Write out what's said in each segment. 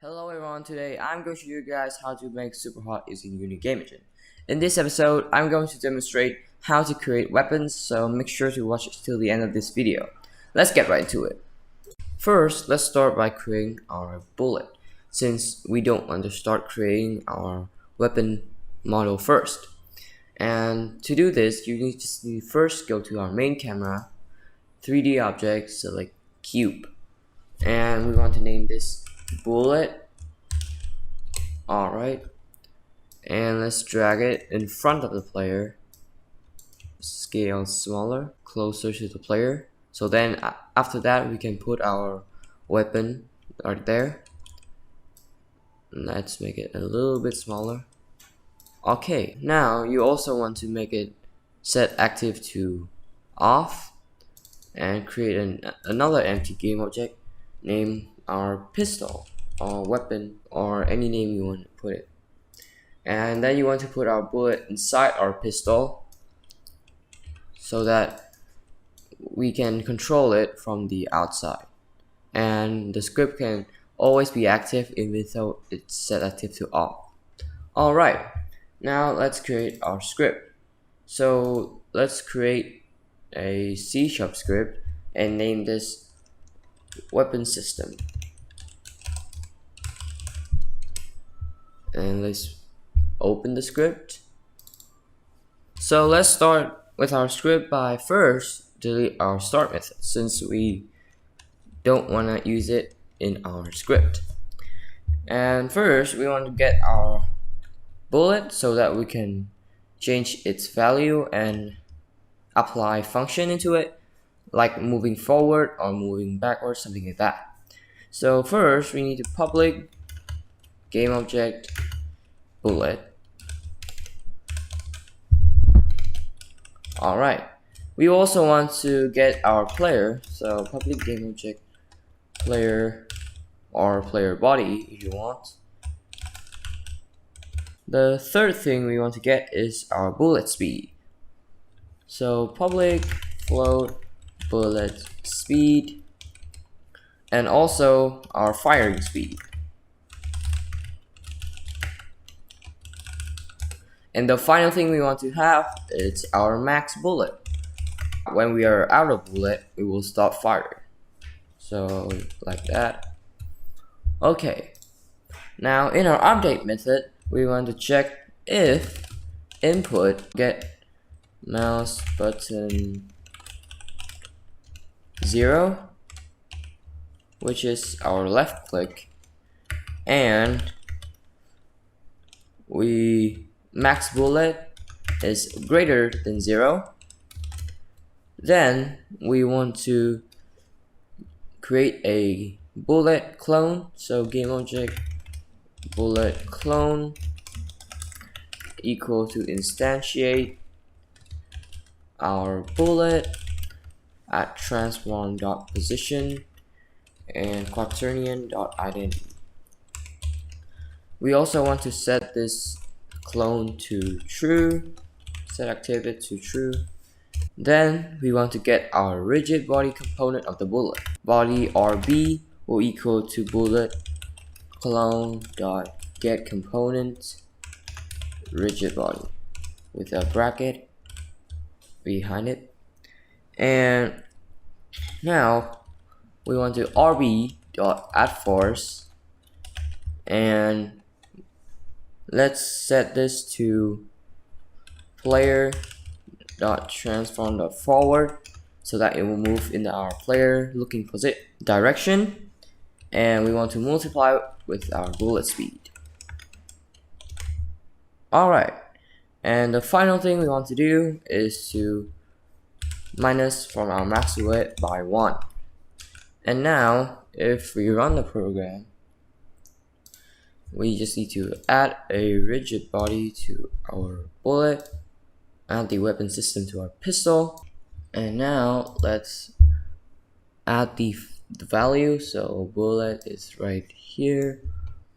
Hello everyone, today I'm going to show you guys how to make super hot using Unity Game Engine. In this episode, I'm going to demonstrate how to create weapons, so make sure to watch it till the end of this video. Let's get right into it. First, let's start by creating our bullet, since we don't want to start creating our weapon model first. And to do this, you need to first go to our main camera, 3D object, select cube, and we want to name this bullet. Alright, and let's drag it in front of the player, scale smaller, closer to the player. So then after that we can put our weapon right there. Let's make it a little bit smaller. Okay, now you also want to make it set active to off and create another empty game object. Name our pistol or weapon or any name you want to put it, and then you want to put our bullet inside our pistol so that we can control it from the outside, and the script can always be active even though it's set active to off. Alright, now let's create our script. So let's create a C# script and name this weapon system. And let's open the script. So let's start with our script by first delete our start method, since we don't want to use it in our script. And first we want to get our bullet so that we can change its value and apply function into it, like moving forward or moving backwards, something like that. So first we need to public game object bullet. Alright, we also want to get our player, so public game object player or player body if you want. The third thing we want to get is our bullet speed, so public float bullet speed, and also our firing speed. And the final thing we want to have is our max bullet. When we are out of bullet, we will stop firing. So like that. Okay. Now in our update method, we want to check if input get mouse button 0, which is our left click, and max bullet is greater than 0, then we want to create a bullet clone. So game object bullet clone equal to instantiate our bullet at transform.position and quaternion.identity. We also want to set this clone to true, set activity to true. Then we want to get our rigid body component of the bullet. Body RB will equal to bullet clone dot get component rigid body with a bracket behind it. And now we want to RB dot add force, and let's set this to player dot transform dot forward so that it will move in our player looking direction, and we want to multiply with our bullet speed. Alright, and the final thing we want to do is to minus from our max bullet by 1. And now if we run the program, we just need to add a rigid body to our bullet, add the weapon system to our pistol, and now let's add the value. So bullet is right here.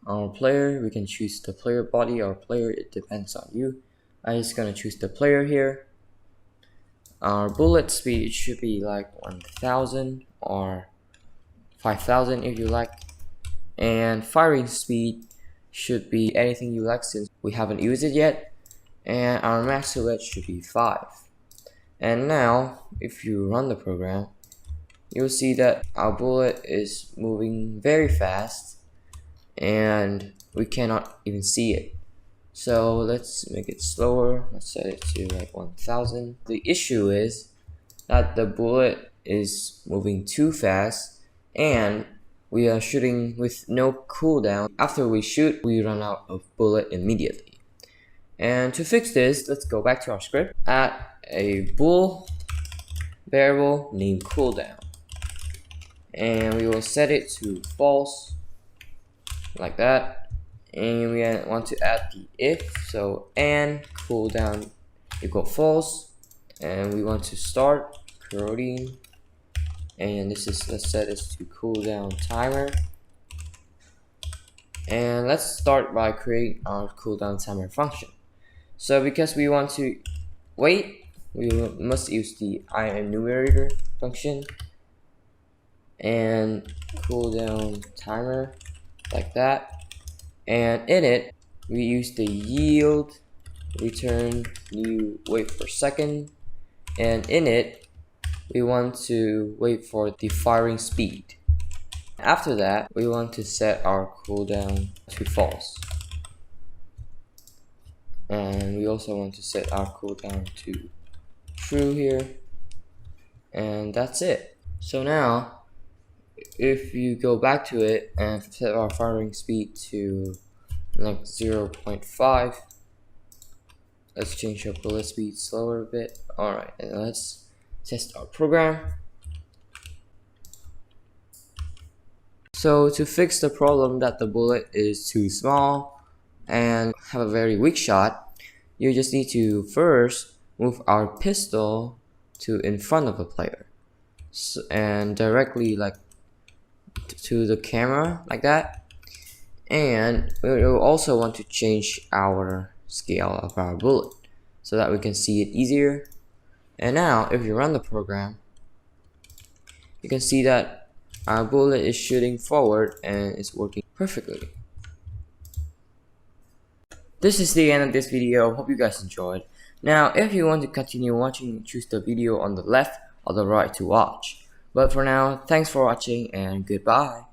Our player, we can choose the player body or player, it depends on you. I'm just gonna choose the player here. Our bullet speed should be like 1000 or 5000 if you like. and firing speed should be anything you like since we haven't used it yet, and our max hit should be 5. And now if you run the program, you'll see that our bullet is moving very fast and we cannot even see it. So let's make it slower. Let's set it to like 1000. The issue is that the bullet is moving too fast and we are shooting with no cooldown. After we shoot, we run out of bullet immediately. And to fix this, let's go back to our script, add a bool variable named cooldown, and we will set it to false like that. And we want to add the if, so and cooldown equal false, and we want to start coroutine, and this is, let's set this to cooldown timer. And let's start by creating our cooldown timer function. So because we want to wait, we must use the enumerator function and cooldown timer like that. And in it, we use the yield return new wait per second, and in it we want to wait for the firing speed. After that, we want to set our cooldown to false, and we also want to set our cooldown to true here, and that's it. So now if you go back to it and set our firing speed to like 0.5, let's change our bullet speed slower a bit. Alright, and let's test our program. So to fix the problem that the bullet is too small and have a very weak shot, you just need to first move our pistol to in front of the player, and directly like to the camera like that. And we will also want to change our scale of our bullet so that we can see it easier. And now if you run the program, you can see that our bullet is shooting forward and it's working perfectly. This is the end of this video. Hope you guys enjoyed. Now if you want to continue watching, choose the video on the left or the right to watch. But for now, thanks for watching and goodbye.